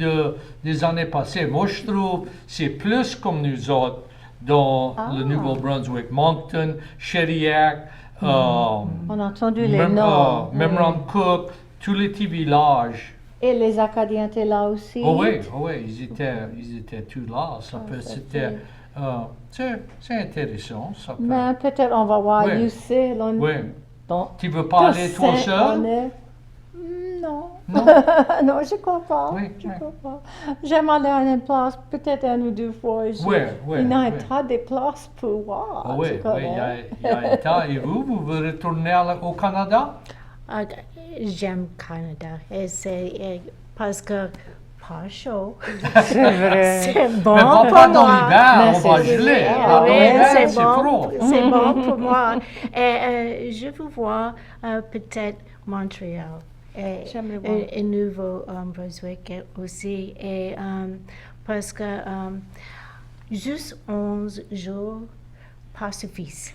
des années passées. Moi, je trouve c'est plus comme nous autres dans le Nouveau-Brunswick, Moncton, Shediac, On a entendu les noms. Memramcook, tous les petits villages. Et les Acadiens étaient là aussi. Oh oui, ils étaient tous là. C'était, c'est intéressant. Ça peut- Mais peut-être on va voir Oui. UC. Là, Oui. dans- Tu veux pas aller toi Toussaint, seul? on est- Non. Non? Non, je crois pas. Oui, je oui. crois pas. J'aime aller à une place, peut-être une ou deux fois. Oui, oui, Il y a un oui. tas de places pour voir. Ah oui, tu oui, connais. il y a un temps. Et vous retournez au Canada? J'aime Canada. Et c'est parce que pas chaud. C'est vrai. C'est bon Mais pour pas dans moi. l'hiver, Mais on va c'est geler. l'hiver, Dans Oui, l'hiver, c'est c'est bon, froid. c'est bon pour moi. Et je veux voir peut-être Montréal J'aimerais voir. et Nouveau-Brunswick aussi. Et parce que juste 11 jours pas suffisent.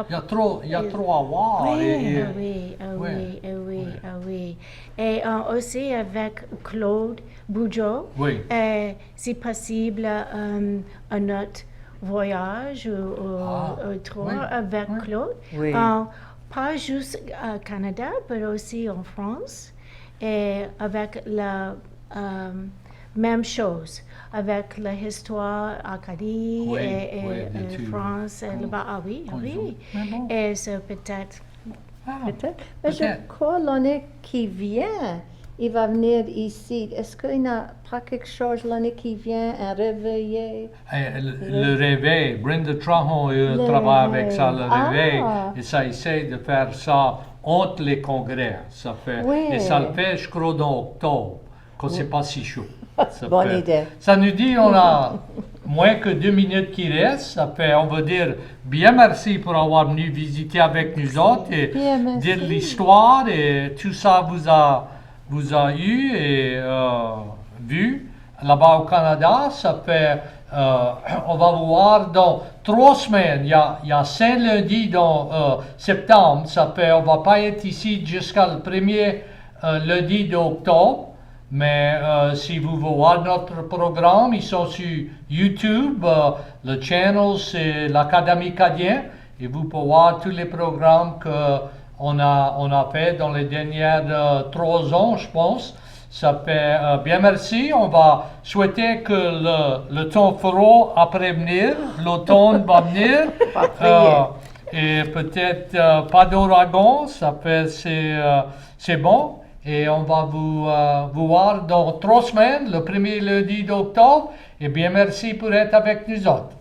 Il y a trop à voir. Oui, et- oui, ah ouais, oui, ah oui, ouais. ah oui. Et aussi avec Claude Boudreau, Oui. c'est possible un autre voyage ou trois oui, avec oui. Claude. Oui. Pas juste au Canada, mais aussi en France. Et avec la même chose, avec l'histoire Acadie Oui, et oui, les two. France, et là-bas. Ah oui, ah oui. Mais bon. Et c'est peut-être. Ah, Peut-être. Mais je peut-être. crois l'année qui vient, il va venir ici. Est-ce qu'il n'y a pas quelque chose l'année qui vient, un réveillé? Le réveil, Brenda Trahan Le travaille avec ça, le réveil. réveil, Ah. et ça essaie de faire ça entre les congrès. Ça fait, Oui. Et ça le fait, je crois, dans octobre, quand c'est pas si chaud. Ça Bonne fait- idée. Ça nous dit, on a moins que 2 minutes qui restent. Ça fait, on veut dire, bien merci pour avoir venu visiter avec nous autres et Bien, merci. dire l'histoire et tout ça vous a eu et vu là-bas au Canada. Ça fait, on va vous voir dans 3 semaines. Il y a 5 lundis dans septembre. Ça fait, on va pas être ici jusqu'à le premier lundi d'octobre. Mais si vous voulez voir notre programme, ils sont sur YouTube. Le channel, c'est l'Académie Acadienne. Et vous pouvez voir tous les programmes qu'on a fait dans les dernières 3 ans, je pense. Ça fait bien merci. On va souhaiter que le temps froid après venir, l'automne va venir. Et peut-être pas d'ouragan. Ça fait c'est bon. Et on va vous voir dans 3 semaines, le premier lundi d'octobre. Et bien merci pour être avec nous autres.